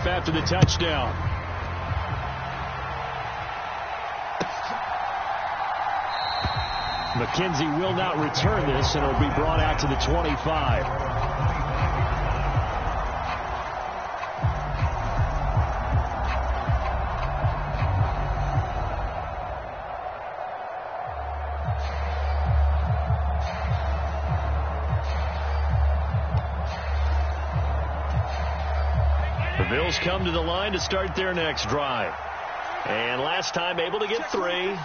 after the touchdown. McKenzie will not return this, and it'll be brought out to the 25. The Bills come to the line to start their next drive. And last time able to get 3.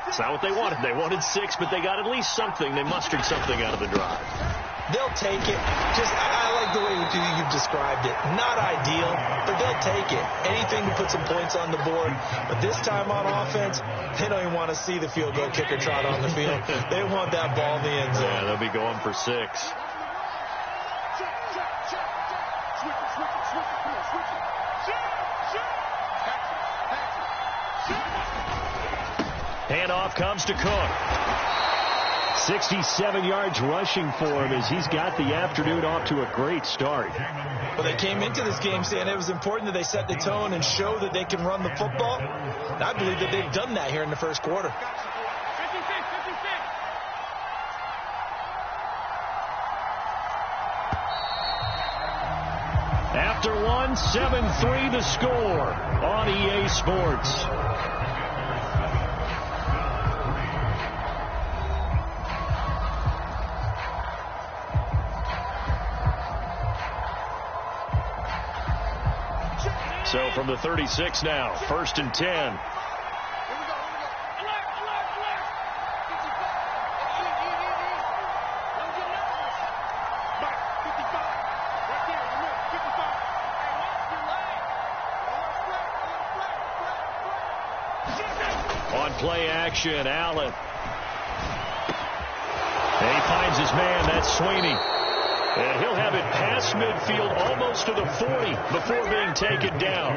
It's not what they wanted. They wanted 6, but they got at least something. They mustered something out of the drive. They'll take it. I like the way you've described it. Not ideal, but they'll take it. Anything to put some points on the board. But this time on offense, they don't even want to see the field goal kicker trot on the field. They want that ball in the end zone. Yeah, they'll be going for 6. Handoff comes to Cook. 67 yards rushing for him as he's got the afternoon off to a great start. Well, they came into this game saying it was important that they set the tone and show that they can run the football. And I believe that they've done that here in the first quarter. After one, 7-3 the score on EA Sports. So from the 36 now, 1st and 10. On play action, Allen. And he finds his man. That's Sweeney. And he'll have it past midfield almost to the 40 before being taken down.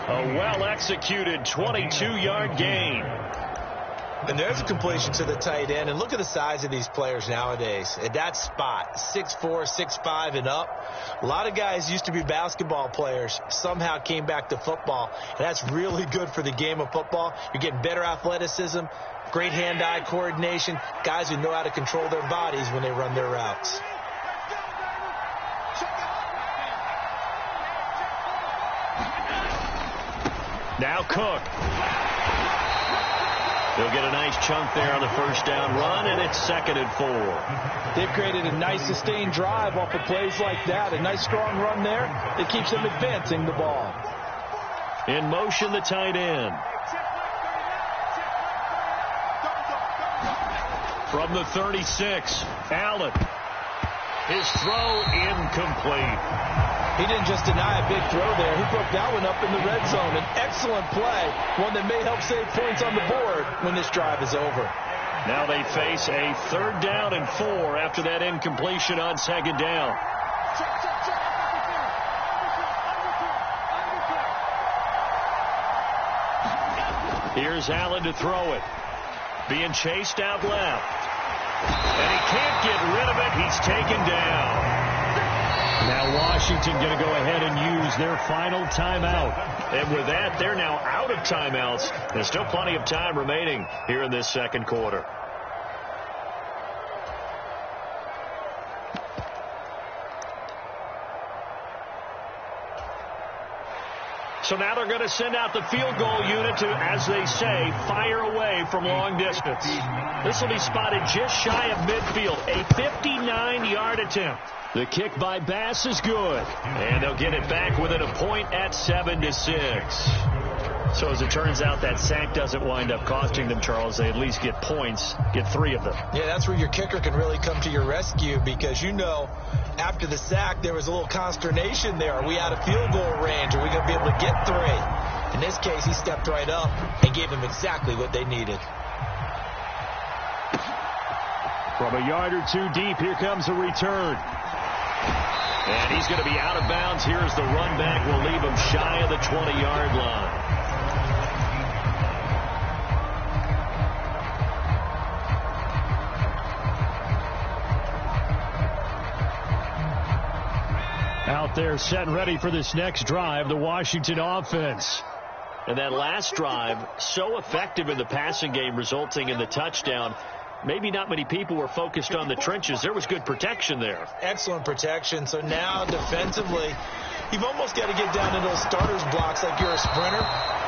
A well-executed 22-yard gain. And there's a completion to the tight end. And look at the size of these players nowadays. At that spot, 6'4", 6'5", and up. A lot of guys used to be basketball players, somehow came back to football. And that's really good for the game of football. You're getting better athleticism, great hand-eye coordination, guys who know how to control their bodies when they run their routes. Now Cook. He'll get a nice chunk there on the first down run, and it's 2nd and 4. They've created a nice sustained drive off of plays like that. A nice strong run there. It keeps them advancing the ball. In motion, the tight end. From the 36, Allen. His throw incomplete. He didn't just deny a big throw there. He broke that one up in the red zone. An excellent play, one that may help save points on the board when this drive is over. Now they face a 3rd down and 4 after that incompletion on 2nd down. Here's Allen to throw it. Being chased out left. And he can't get rid of it. He's taken down. Now Washington going to go ahead and use their final timeout. And with that, they're now out of timeouts. There's still plenty of time remaining here in this 2nd quarter. So now they're going to send out the field goal unit to, as they say, fire away from long distance. This will be spotted just shy of midfield. A 59-yard attempt. The kick by Bass is good. And they'll get it back within a point at 7-6. So as it turns out, that sack doesn't wind up costing them, Charles. They at least get points, get 3 of them. Yeah, that's where your kicker can really come to your rescue because, you know, after the sack, there was a little consternation there. Are we out of field goal range? Are we going to be able to get 3? In this case, he stepped right up and gave them exactly what they needed. From a yard or 2 deep, here comes a return. And he's going to be out of bounds. Here's the run back. We'll leave him shy of the 20-yard line. Out out there set and ready for this next drive, the Washington offense. And that last drive, so effective in the passing game, resulting in the touchdown. Maybe not many people were focused on the trenches. There was good protection there. Excellent protection. So now defensively, you've almost got to get down to those starters blocks like you're a sprinter.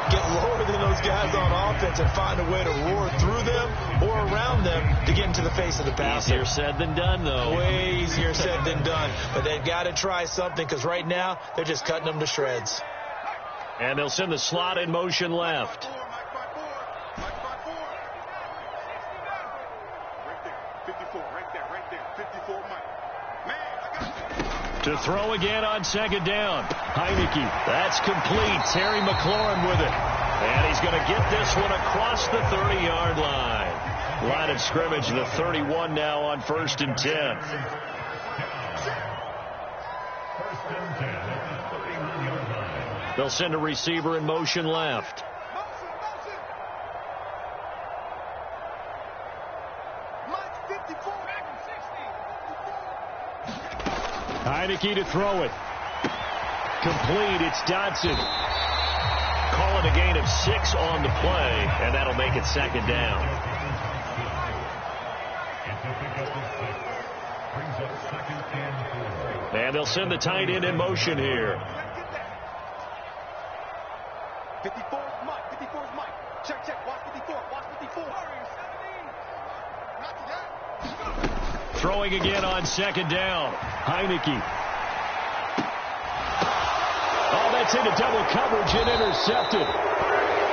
Get lower than those guys on offense and find a way to roar through them or around them to get into the face of the passer. Easier said than done, though. Way easier said than done. But they've got to try something because right now they're just cutting them to shreds. And they'll send the slot in motion left. To throw again on second down. Heineke, that's complete. Terry McLaurin with it. And he's going to get this one across the 30-yard line. Line of scrimmage, the 31 now on 1st and 10. They'll send a receiver in motion left. Heineke to throw it. Complete. It's Dotson. Call it a gain of 6 on the play, and that'll make it second down. And they'll send the tight end in motion here. 54, Mike. 54 is Mike. Check. Watch 54. Watch 54. Throwing again on second down. Heineke. Oh, that's into double coverage and intercepted.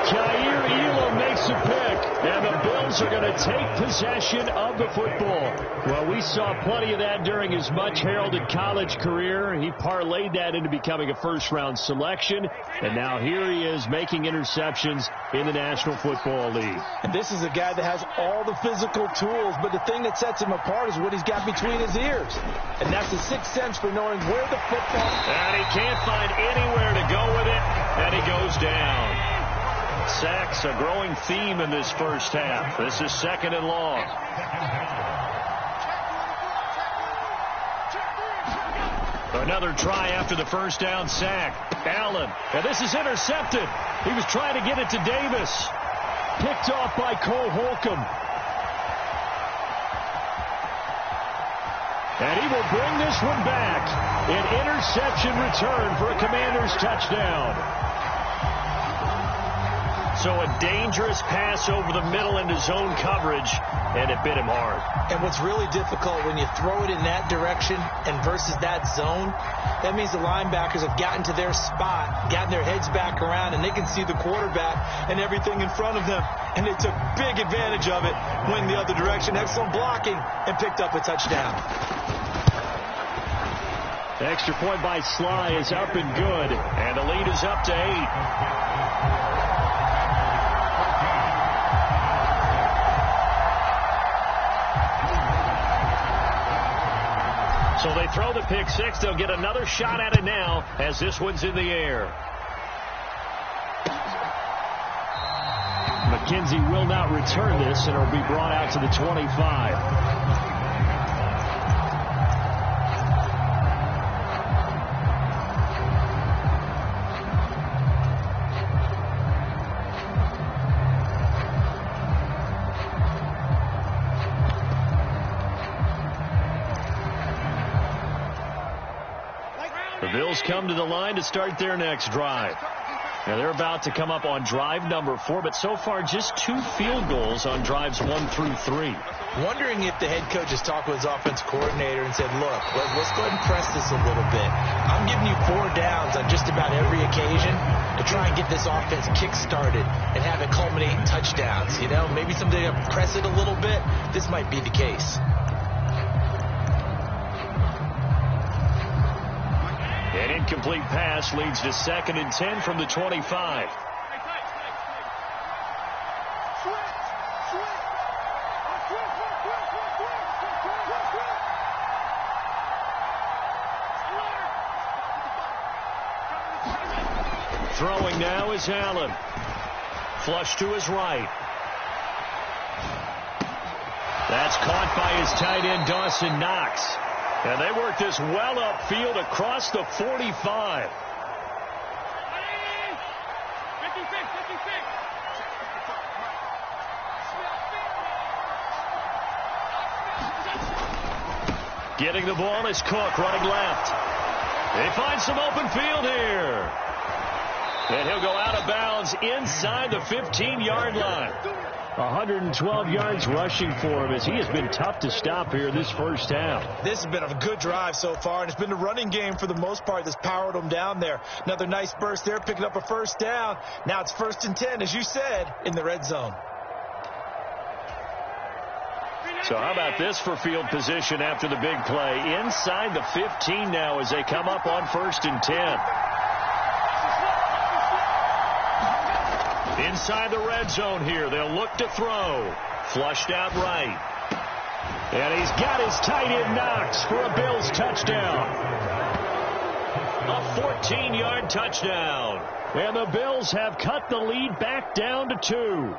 Jair Elam makes a pick, and the Bills are going to take possession of the football. Well, we saw plenty of that during his much-heralded college career. He parlayed that into becoming a first-round selection, and now here he is making interceptions in the National Football League. And this is a guy that has all the physical tools, but the thing that sets him apart is what he's got between his ears. And that's the sixth sense for knowing where the football... And he can't find anywhere to go with it, and he goes down. Sacks, a growing theme in this first half. This is second and long. Another try after the first down sack. Allen, and this is intercepted. He was trying to get it to Davis. Picked off by Cole Holcomb. And he will bring this one back. An interception return for a Commanders touchdown. So a dangerous pass over the middle into zone coverage, and it bit him hard. And what's really difficult when you throw it in that direction and versus that zone, that means the linebackers have gotten to their spot, gotten their heads back around, and they can see the quarterback and everything in front of them. And they took big advantage of it, went the other direction, excellent blocking, and picked up a touchdown. The extra point by Sly is up and good, and the lead is up to 8. So they throw the pick six. They'll get another shot at it now as this one's in the air. McKenzie will not return this, and it'll be brought out to the 25. Bills come to the line to start their next drive. Now they're about to come up on drive number 4, but so far just 2 field goals on drives 1 through 3. Wondering if the head coach has talked with his offense coordinator and said, look, let's go ahead and press this a little bit. I'm giving you 4 downs on just about every occasion to try and get this offense kick-started and have it culminate in touchdowns. You know, maybe someday I'll press it a little bit. This might be the case. An incomplete pass leads to 2nd and 10 from the 25. Throwing now is Allen. Flush to his right. That's caught by his tight end, Dawson Knox. And they work this well upfield across the 45. Getting the ball is Cook running left. They find some open field here. And he'll go out of bounds inside the 15-yard line. 112 yards rushing for him as he has been tough to stop here this first half. This has been a good drive so far, and it's been the running game for the most part that's powered them down there. Another nice burst there, picking up a first down. Now it's 1st and 10, as you said, in the red zone. So how about this for field position after the big play? Inside the 15 now as they come up on 1st and 10. Inside the red zone here. They'll look to throw. Flushed out right. And he's got his tight end Knox for a Bills touchdown. A 14-yard touchdown. And the Bills have cut the lead back down to 2.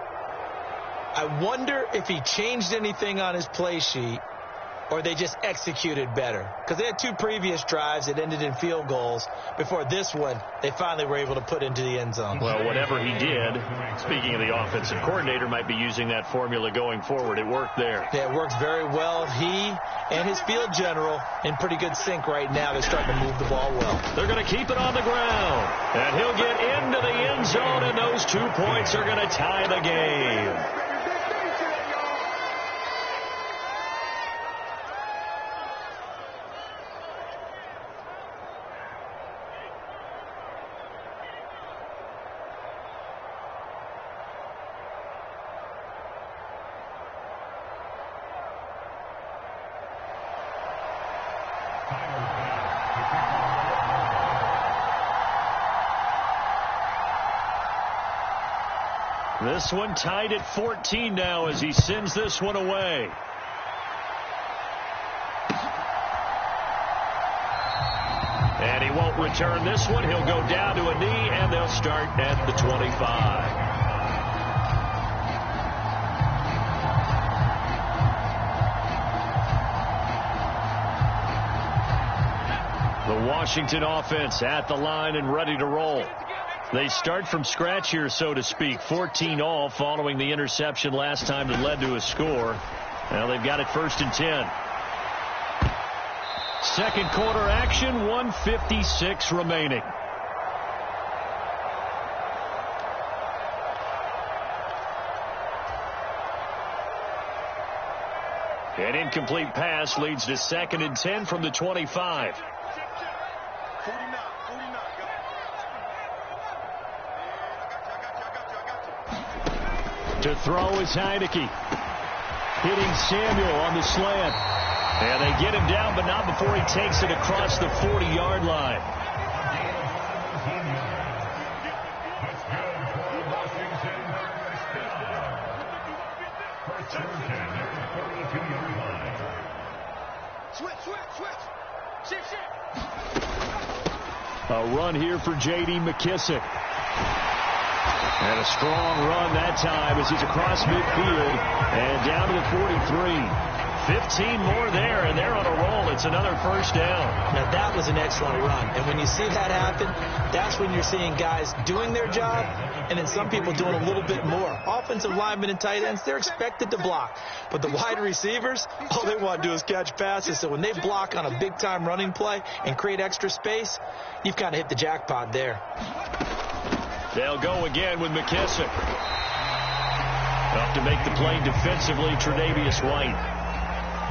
I wonder if he changed anything on his play sheet or they just executed better. Because they had 2 previous drives that ended in field goals. Before this one, they finally were able to put into the end zone. Well, whatever he did, speaking of the offensive coordinator, might be using that formula going forward. It worked there. Yeah, it works very well. He and his field general in pretty good sync right now. They're starting to move the ball well. They're going to keep it on the ground. And he'll get into the end zone, and those 2 points are going to tie the game. This one tied at 14 now as he sends this one away. And he won't return this one. He'll go down to a knee, and they'll start at the 25. The Washington offense at the line and ready to roll. They start from scratch here, so to speak. 14 all following the interception last time that led to a score. Now they've got it 1st and 10. Second quarter action, 1:56 remaining. An incomplete pass leads to 2nd and 10 from the 25. To throw is Heineke. Hitting Samuel on the slant. And they get him down, but not before he takes it across the 40-yard line. A run here for J.D. McKissick. And a strong run that time as he's across midfield and down to the 43. 15 more there, and they're on a roll. It's another first down. Now, that was an excellent run. And when you see that happen, that's when you're seeing guys doing their job and then some people doing a little bit more. Offensive linemen and tight ends, they're expected to block. But the wide receivers, all they want to do is catch passes. So when they block on a big-time running play and create extra space, you've kind of hit the jackpot there. They'll go again with McKissick. Up to make the play defensively, Tre'Davious White.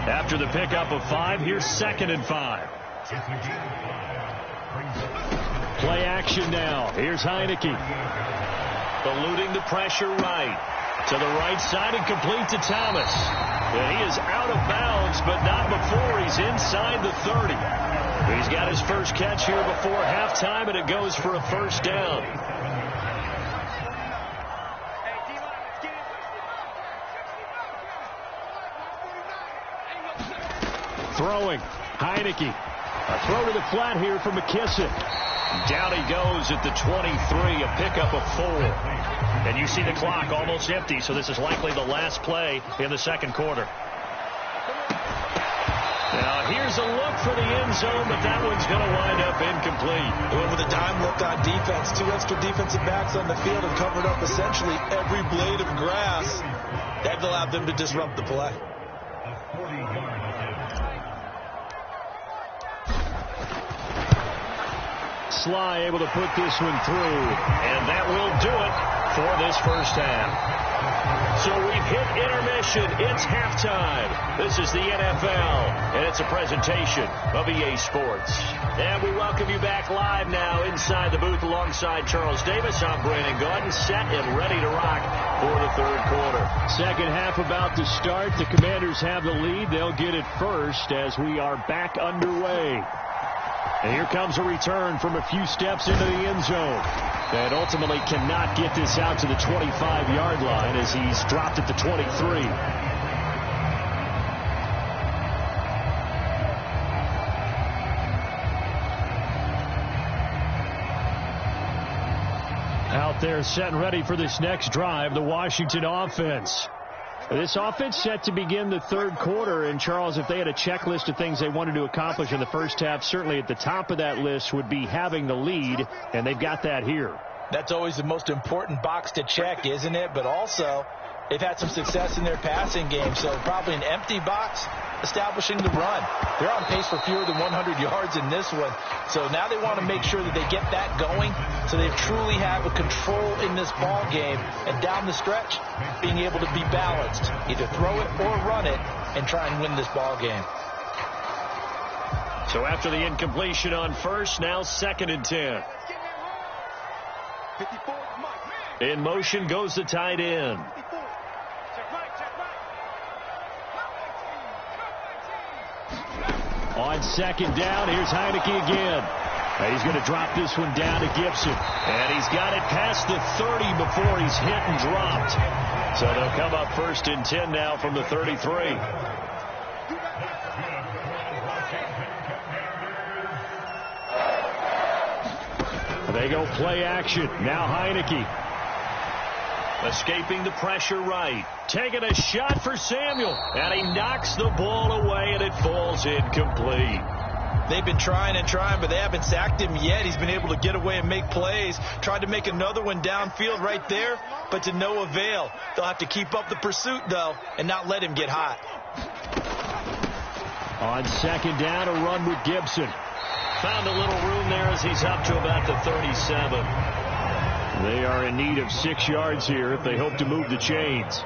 After the pickup of 5, here's 2nd and 5. Play action now. Here's Heineke. Eluding the pressure right. To the right side and complete to Thomas. And he is out of bounds, but not before he's inside the 30. He's got his first catch here before halftime, and it goes for a first down. Throwing. Heineke. A throw to the flat here for McKissick. Down he goes at the 23, a pickup of 4. And you see the clock almost empty, so this is likely the last play in the second quarter. Now here's a look for the end zone, but that one's going to wind up incomplete. Well, with a dime look on defense, 2 extra defensive backs on the field and covered up essentially every blade of grass. That allowed them to disrupt the play. Sly able to put this one through, and that will do it for this first half. So we've hit intermission. It's halftime. This is the NFL, and it's a presentation of EA Sports. And we welcome you back live now inside the booth alongside Charles Davis. I'm Brandon Gaudin, set and ready to rock for the third quarter. Second half about to start. The Commanders have the lead. They'll get it first as we are back underway. And here comes a return from a few steps into the end zone. And ultimately cannot get this out to the 25-yard line as he's dropped at the 23. Out there set and ready for this next drive, the Washington offense. This offense set to begin the third quarter, and Charles, if they had a checklist of things they wanted to accomplish in the first half, certainly at the top of that list would be having the lead, and they've got that here. That's always the most important box to check, isn't it? But also, they've had some success in their passing game, so probably an empty box establishing the run. They're on pace for fewer than 100 yards in this one, so now they want to make sure that they get that going so they truly have a control in this ball game, and down the stretch, being able to be balanced, either throw it or run it, and try and win this ball game. So after the incompletion on first, now 2nd and 10. In motion goes the tight end. On 2nd down, here's Heineke again. He's going to drop this one down to Gibson. And he's got it past the 30 before he's hit and dropped. So they'll come up 1st and 10 now from the 33. They go play action. Now Heineke. Escaping the pressure right. Taking a shot for Samuel. And he knocks the ball away, and it falls incomplete. They've been trying and trying, but they haven't sacked him yet. He's been able to get away and make plays. Tried to make another one downfield right there, but to no avail. They'll have to keep up the pursuit, though, and not let him get hot. On 2nd down, a run with Gibson. Found a little room there as he's up to about the 37. They are in need of 6 yards here if they hope to move the chains.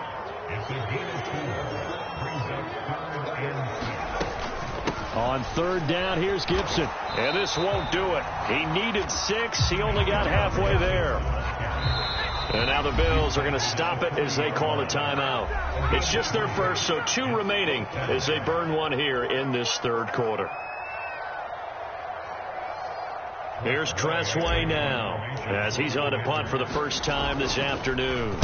On 3rd down, here's Gibson. And this won't do it. He needed 6. He only got halfway there. And now the Bills are going to stop it as they call a timeout. It's just their first, so 2 remaining as they burn one here in this third quarter. Here's Tressway now as he's on to punt for the first time this afternoon.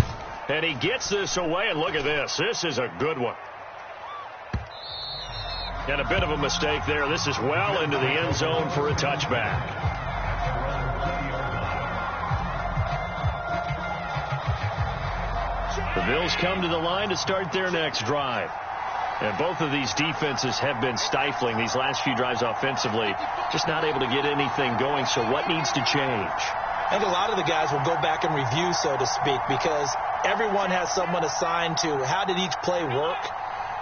And he gets this away, and look at this. This is a good one. And a bit of a mistake there. This is well into the end zone for a touchback. The Bills come to the line to start their next drive. And both of these defenses have been stifling these last few drives offensively. Just not able to get anything going. So what needs to change? I think a lot of the guys will go back and review, so to speak, because everyone has someone assigned to how did each play work.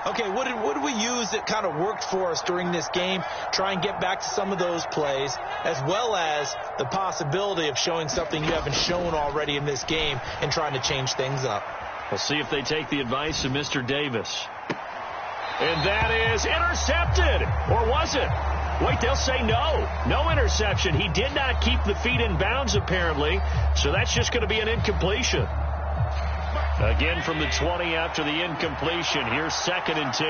Okay, what did we use that kind of worked for us during this game? Try and get back to some of those plays, as well as the possibility of showing something you haven't shown already in this game and trying to change things up. We'll see if they take the advice of Mr. Davis. And that is intercepted. Or was it? Wait, they'll say no. No interception. He did not keep the feet in bounds, apparently. So that's just going to be an incompletion. Again from the 20 after the incompletion. Here's 2nd and 10.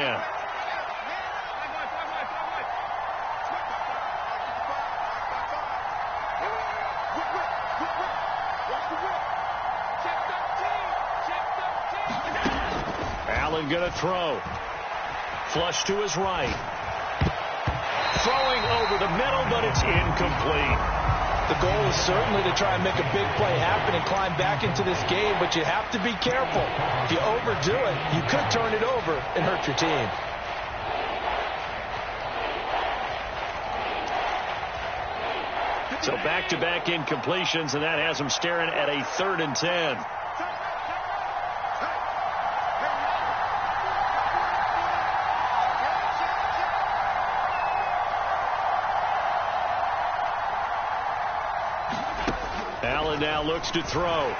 Allen going to throw. Flush to his right. Throwing over the middle, but it's incomplete. The goal is certainly to try and make a big play happen and climb back into this game, but you have to be careful. If you overdo it, you could turn it over and hurt your team. So back-to-back incompletions, and that has them staring at a 3rd and 10. Allen now looks to throw.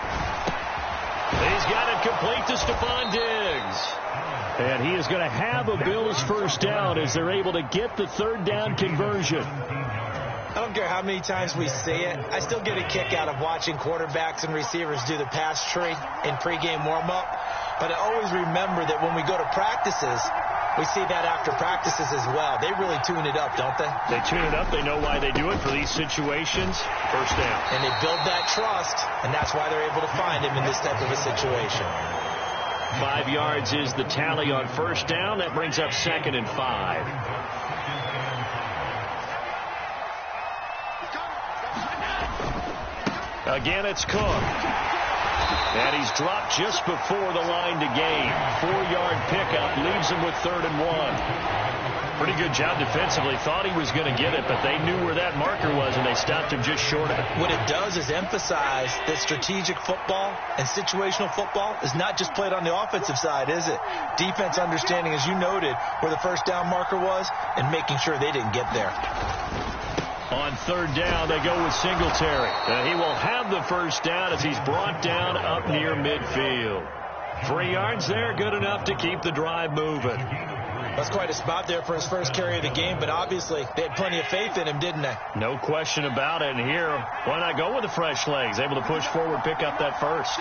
He's got it complete to Stephon Diggs. And he is going to have a Bills first down as they're able to get the 3rd down conversion. I don't care how many times we see it. I still get a kick out of watching quarterbacks and receivers do the pass tree in pregame warm-up. But I always remember that when we go to practices, we see that after practices as well. They really tune it up, don't they? They tune it up. They know why they do it for these situations. First down. And they build that trust, and that's why they're able to find him in this type of a situation. 5 yards is the tally on first down. That brings up 2nd and 5. Again, it's Cook. And he's dropped just before the line to gain. 4-yard pickup leaves him with 3rd and 1. Pretty good job defensively. Thought he was going to get it, but they knew where that marker was, and they stopped him just short of it. What it does is emphasize that strategic football and situational football is not just played on the offensive side, is it? Defense understanding, as you noted, where the first down marker was and making sure they didn't get there. On 3rd down, they go with Singletary. He will have the first down as he's brought down up near midfield. 3 yards there, good enough to keep the drive moving. That's quite a spot there for his first carry of the game, but obviously they had plenty of faith in him, didn't they? No question about it. And here, why not go with the fresh legs? Able to push forward, pick up that first.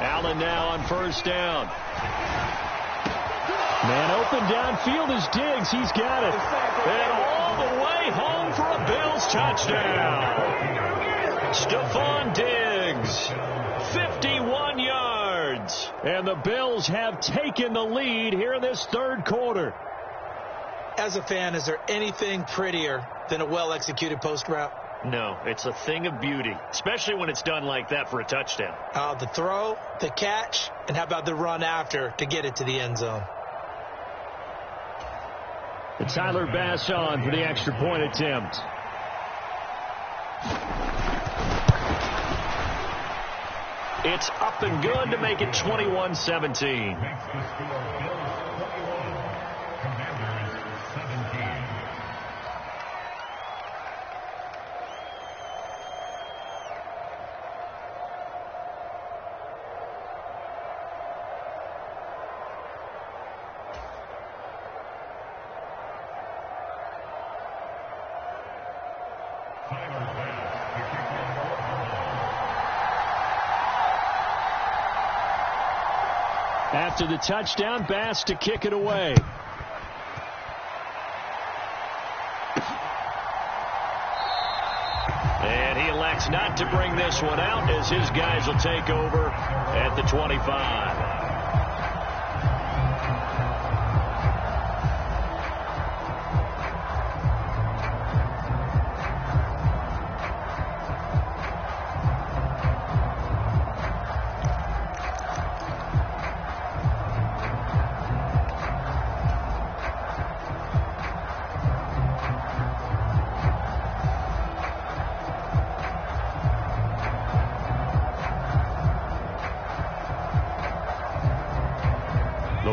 Allen now on first down. Man open downfield is Diggs. He's got it. And all the way home for a Bills touchdown. Stephon Diggs, 51 yards. And the Bills have taken the lead here in this 3rd quarter. As a fan, is there anything prettier than a well-executed post route? No, it's a thing of beauty, especially when it's done like that for a touchdown. The throw, the catch, and how about the run after to get it to the end zone? Tyler Bass on for the extra point attempt. It's up and good to make it 21-17. After the touchdown, Bass to kick it away. And he elects not to bring this one out as his guys will take over at the 25.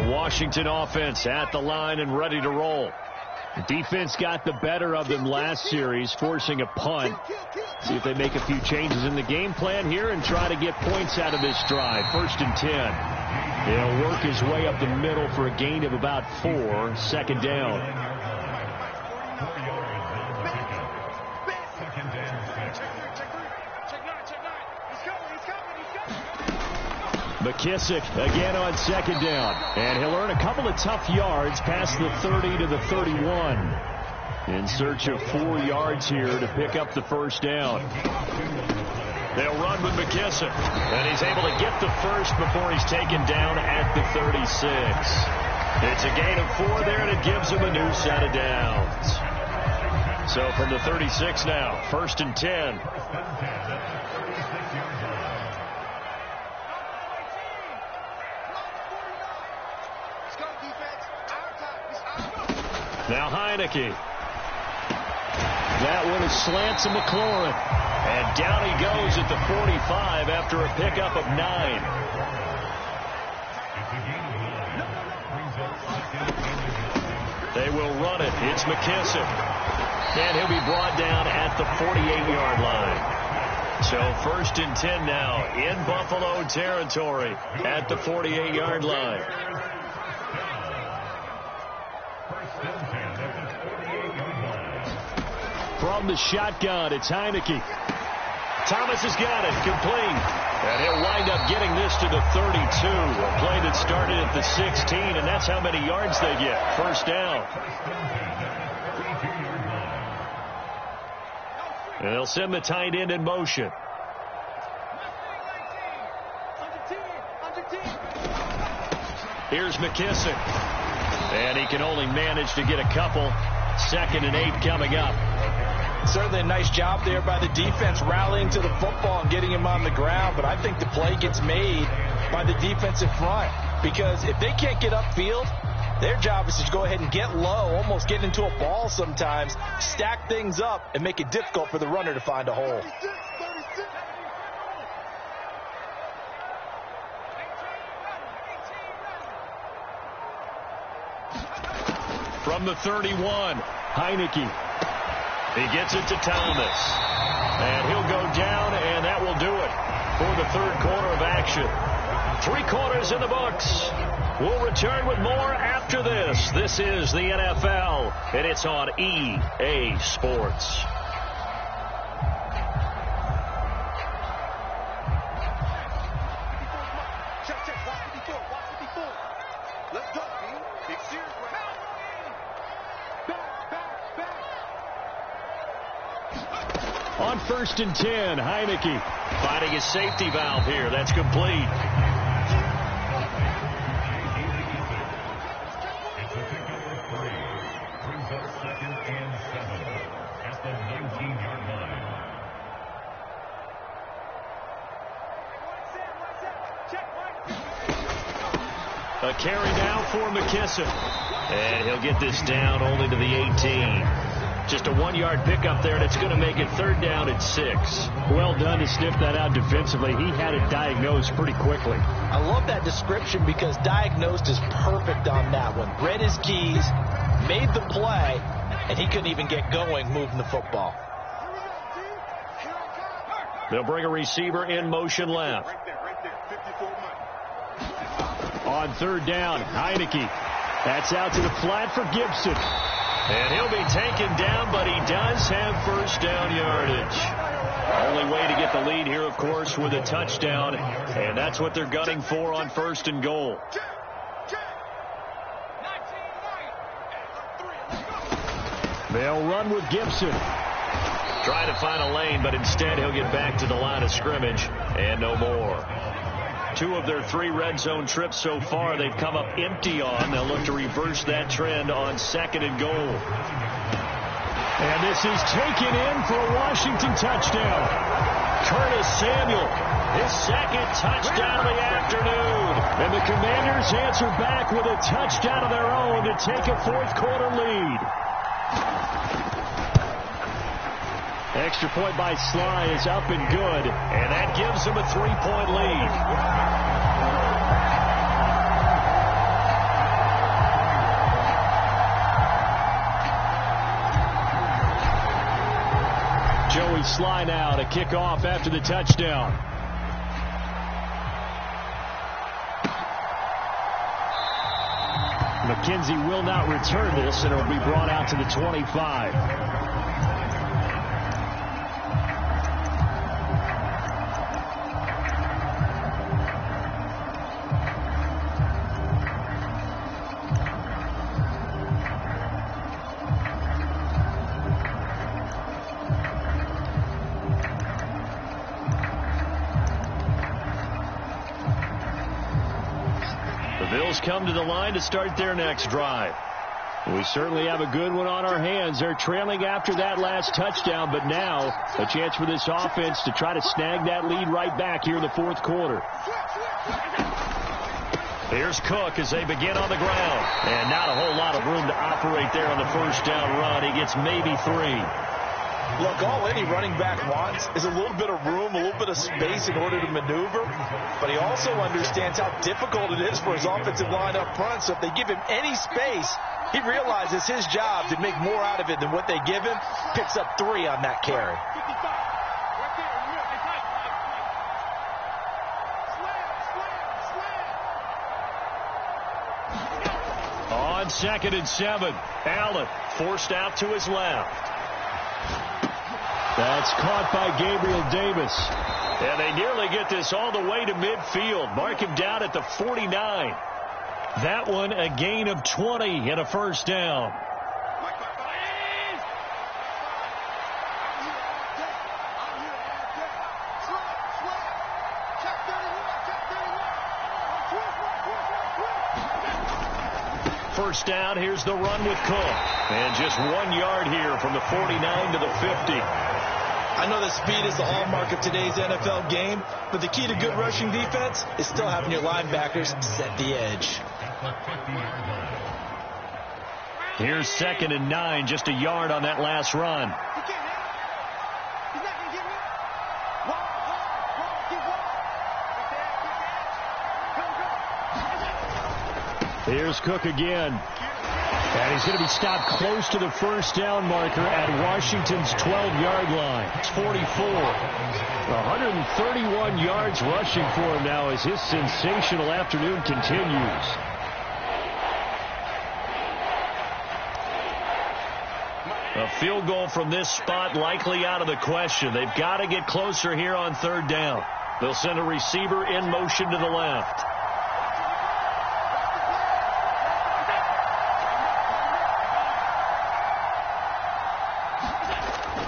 Washington offense at the line and ready to roll. The defense got the better of them last series, forcing a punt. See if they make a few changes in the game plan here and try to get points out of this drive. 1st and 10. He'll work his way up the middle for a gain of about 4. 2nd down. McKissick again on 2nd down. And he'll earn a couple of tough yards past the 30 to the 31. In search of 4 yards here to pick up the first down. They'll run with McKissick. And he's able to get the first before he's taken down at the 36. It's a gain of 4 there, and it gives him a new set of downs. So from the 36 now, 1st and 10. Now Heineke. That one is slant to McLaurin. And down he goes at the 45 after a pickup of 9. They will run it. It's McKissick. And he'll be brought down at the 48-yard line. So 1st and 10 now in Buffalo territory at the 48-yard line. From the shotgun, it's Heineke. Thomas has got it, complete. And he'll wind up getting this to the 32. A play that started at the 16, and that's how many yards they get. 1st down. And they'll send the tight end in motion. Here's McKissick. And he can only manage to get a couple. 2nd and 8 coming up. Certainly a nice job there by the defense rallying to the football and getting him on the ground. But I think the play gets made by the defensive front. Because if they can't get upfield, their job is to go ahead and get low, almost get into a ball sometimes, stack things up, and make it difficult for the runner to find a hole. From the 31, Heineke. He gets it to Thomas. And he'll go down, and that will do it for the 3rd quarter of action. 3 quarters in the books. We'll return with more after this. This is the NFL, and it's on EA Sports. On 1st and 10, Heineke finding his safety valve here. That's complete. A carry now for McKissick. And he'll get this down only to the 18. Just a 1-yard pickup there, and it's going to make it 3rd down at 6. Well done to sniff that out defensively. He had it diagnosed pretty quickly. I love that description because diagnosed is perfect on that one. Read his keys, made the play, and he couldn't even get going moving the football. They'll bring a receiver in motion left. On 3rd down, Heineke. That's out to the flat for Gibson. And he'll be taken down, but he does have 1st down yardage. Only way to get the lead here, of course, with a touchdown. And that's what they're gunning for on 1st and goal. They'll run with Gibson. Trying to find a lane, but instead he'll get back to the line of scrimmage and no more. 2 of their 3 red zone trips so far they've come up empty on. They'll look to reverse that trend on 2nd and goal. And this is taken in for a Washington touchdown. Curtis Samuel, his 2nd touchdown of the afternoon. And the Commanders answer back with a touchdown of their own to take a 4th quarter lead. Extra point by Sly is up and good, and that gives them a 3-point lead. Joey Sly now to kick off after the touchdown. McKenzie will not return this, and it will be brought out to the 25. Come to the line to start their next drive. We certainly have a good one on our hands. They're trailing after that last touchdown, but now a chance for this offense to try to snag that lead right back here in the 4th quarter. Here's Cook as they begin on the ground. And not a whole lot of room to operate there on the first down run. He gets maybe 3. Look, all any running back wants is a little bit of room, a little bit of space in order to maneuver. But he also understands how difficult it is for his offensive line up front. So if they give him any space, he realizes his job to make more out of it than what they give him. Picks up 3 on that carry. On 2nd and 7, Allen forced out to his left. That's caught by Gabriel Davis. And they nearly get this all the way to midfield. Mark him down at the 49. That one a gain of 20 and a first down. First down, here's the run with Cook. And just 1 yard here from the 49 to the 50. I know that speed is the hallmark of today's NFL game, but the key to good rushing defense is still having your linebackers set the edge. Here's 2nd and 9, just a yard on that last run. Here's Cook again. And he's going to be stopped close to the first down marker at Washington's 12-yard line. It's 44. 131 yards rushing for him now as his sensational afternoon continues. A field goal from this spot likely out of the question. They've got to get closer here on 3rd down. They'll send a receiver in motion to the left.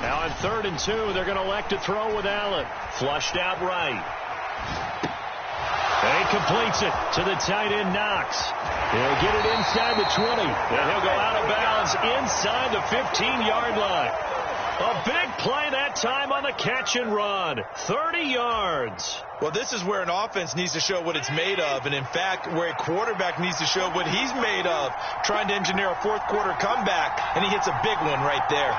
Now on 3rd and 2, they're going to elect to throw with Allen. Flushed out right. And he completes it to the tight end, Knox. He'll get it inside the 20. And he'll go out of bounds inside the 15-yard line. A big play that time on the catch and run. 30 yards. Well, this is where an offense needs to show what it's made of. And, in fact, where a quarterback needs to show what he's made of. Trying to engineer a fourth-quarter comeback. And he hits a big one right there.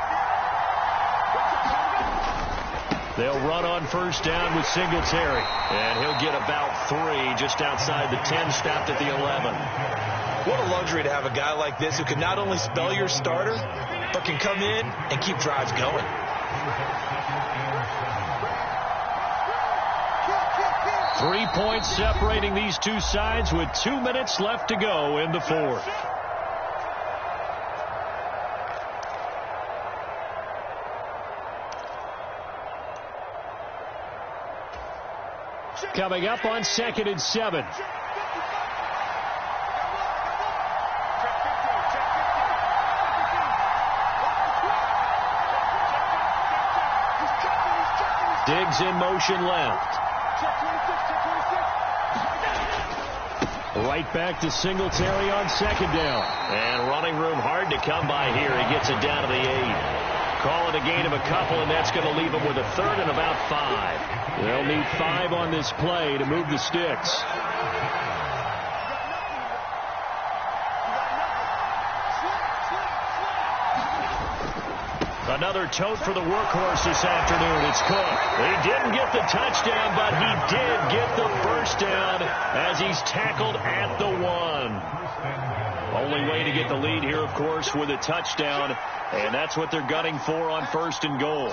They'll run on first down with Singletary. And he'll get about 3 just outside the 10, stopped at the 11. What a luxury to have a guy like this who can not only spell your starter, but can come in and keep drives going. Three points separating these two sides with 2 minutes left to go in the 4th. Coming up on 2nd and 7. Diggs in motion left. Right back to Singletary on 2nd down. And running room hard to come by here. He gets it down to the 8. Call it a gain of a couple, and that's going to leave them with a 3rd and about 5. They'll need 5 on this play to move the sticks. Another tote for the workhorse this afternoon. It's Cook. He didn't get the touchdown, but he did get the first down as he's tackled at the 1. Only way to get the lead here, of course, with a touchdown, and that's what they're gunning for on 1st and goal.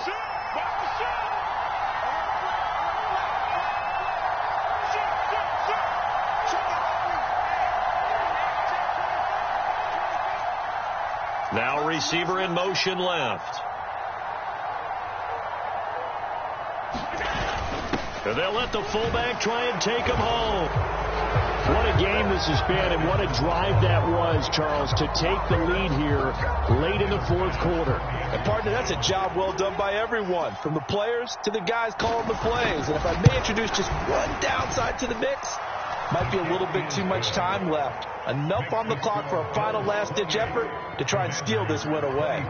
Now receiver in motion left. They'll let the fullback try and take him home. What a game this has been, and what a drive that was, Charles, to take the lead here late in the 4th quarter. And, partner, that's a job well done by everyone, from the players to the guys calling the plays. And if I may introduce just one downside to the mix, might be a little bit too much time left. Enough on the clock for a final last-ditch effort to try and steal this win away.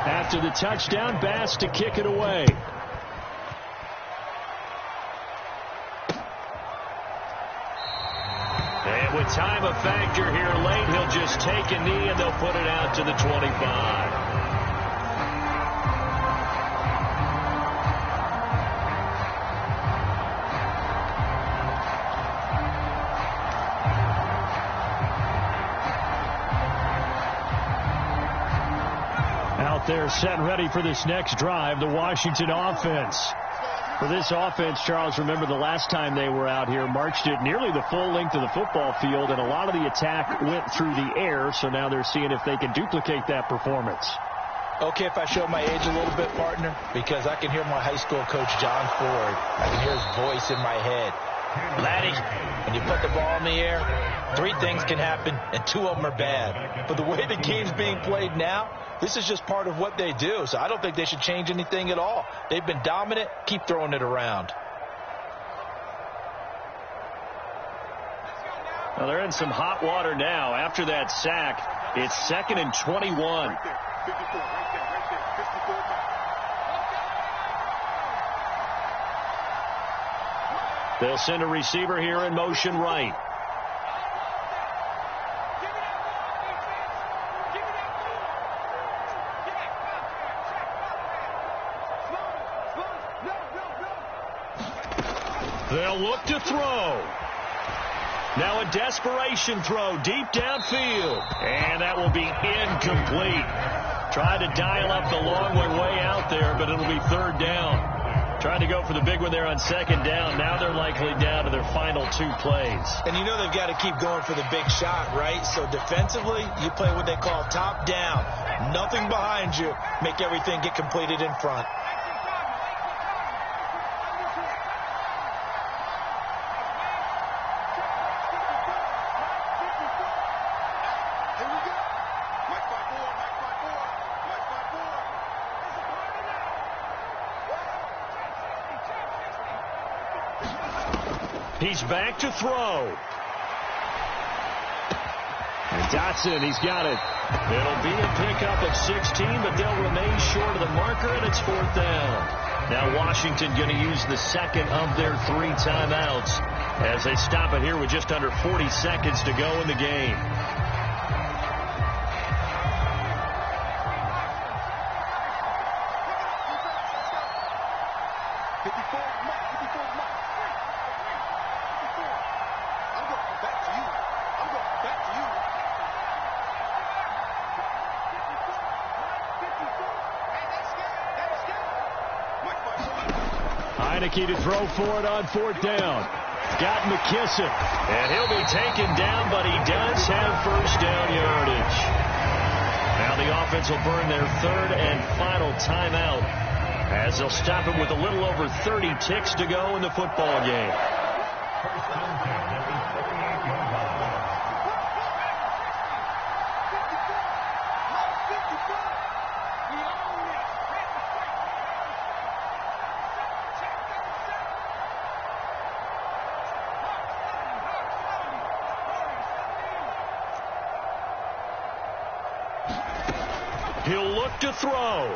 After the touchdown, Bass to kick it away. And with time a factor here late, he'll just take a knee and they'll put it out to the 25. Out there set and ready for this next drive, the Washington offense. For this offense, Charles, remember the last time they were out here, marched it nearly the full length of the football field, and a lot of the attack went through the air, so now they're seeing if they can duplicate that performance. Okay, if I show my age a little bit, partner, because I can hear my high school coach, John Ford. I can hear his voice in my head. Laddie, when you put the ball in the air, 3 things can happen, and 2 of them are bad. But the way the game's being played now, this is just part of what they do, so I don't think they should change anything at all. They've been dominant. Keep throwing it around. Well, they're in some hot water now. After that sack, it's 2nd and 21. They'll send a receiver here in motion right. They'll look to throw. Now a desperation throw deep downfield. And that will be incomplete. Tried to dial up the long one way out there, but it'll be 3rd down. Trying to go for the big one there on 2nd down. Now they're likely down to their final 2 plays. And you know they've got to keep going for the big shot, right? So defensively, you play what they call top down. Nothing behind you. Make everything get completed in front. He's back to throw. And Dotson, he's got it. It'll be a pickup of 16, but they'll remain short of the marker, and it's 4th down. Now Washington going to use the 2nd of their 3 timeouts as they stop it here with just under 40 seconds to go in the game. Heineke to throw for it on 4th down. Got McKissick. And he'll be taken down, but he does have 1st down yardage. Now the offense will burn their 3rd and final timeout as they'll stop it with a little over 30 ticks to go in the football game. He'll look to throw.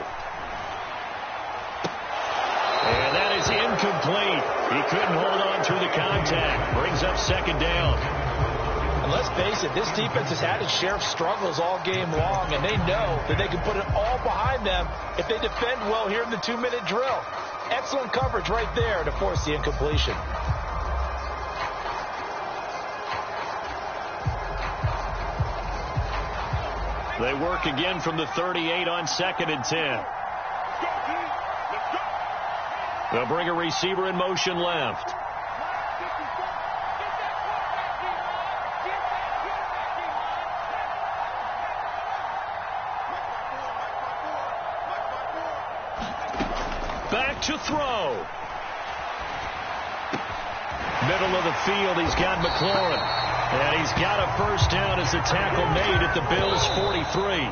And that is incomplete. He couldn't hold on through the contact. Brings up 2nd down. And let's face it, this defense has had its share of struggles all game long, and they know that they can put it all behind them if they defend well here in the 2-minute drill. Excellent coverage right there to force the incompletion. They work again from the 38 on 2nd and 10. They'll bring a receiver in motion left. Back to throw. Middle of the field, he's got McLaurin. And he's got a 1st down as the tackle made at the Bills' 43.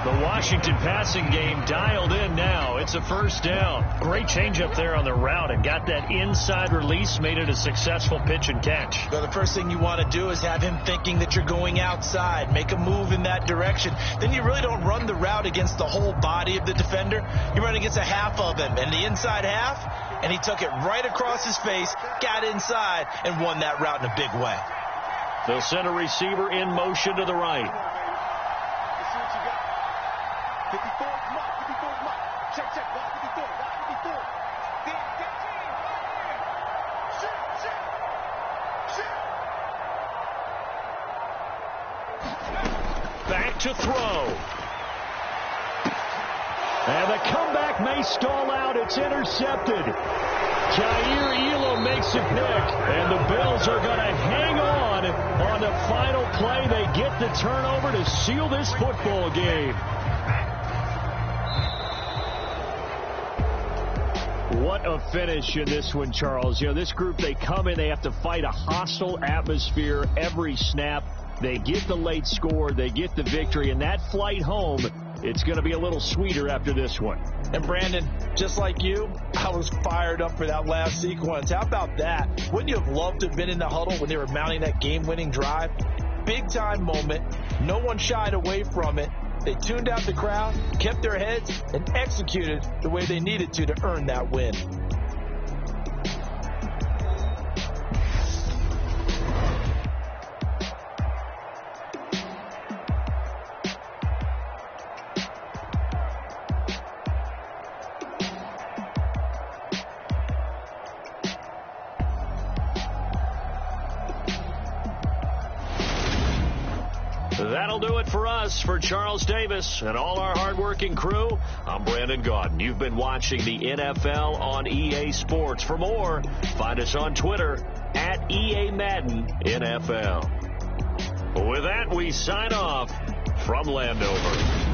The Washington passing game dialed in now. It's a 1st down. Great change up there on the route and got that inside release, made it a successful pitch and catch. Well, the first thing you want to do is have him thinking that you're going outside. Make a move in that direction. Then you really don't run the route against the whole body of the defender. You run against a half of him, and the inside half, and he took it right across his face, got inside, and won that route in a big way. They'll send a receiver in motion to the right. Let's see what you got. 54's Mike. 54's Mike. Check, check. Watch 54. Watch 54. Then, shoot, shoot, shoot. Back to throw. And the comeback may stall out. It's intercepted. Jair Elam makes a pick, and the Bills are going to hang on the final play. They get the turnover to seal this football game. What a finish in this one, Charles. You know, this group, they come in, they have to fight a hostile atmosphere every snap. They get the late score, they get the victory, and that flight home, it's going to be a little sweeter after this one. And Brandon, just like you, I was fired up for that last sequence. How about that? Wouldn't you have loved to have been in the huddle when they were mounting that game-winning drive? Big-time moment. No one shied away from it. They tuned out the crowd, kept their heads, and executed the way they needed to earn that win. That'll do it for us. For Charles Davis and all our hardworking crew, I'm Brandon Gaudin. You've been watching the NFL on EA Sports. For more, find us on Twitter at EA Madden NFL. With that, we sign off from Landover.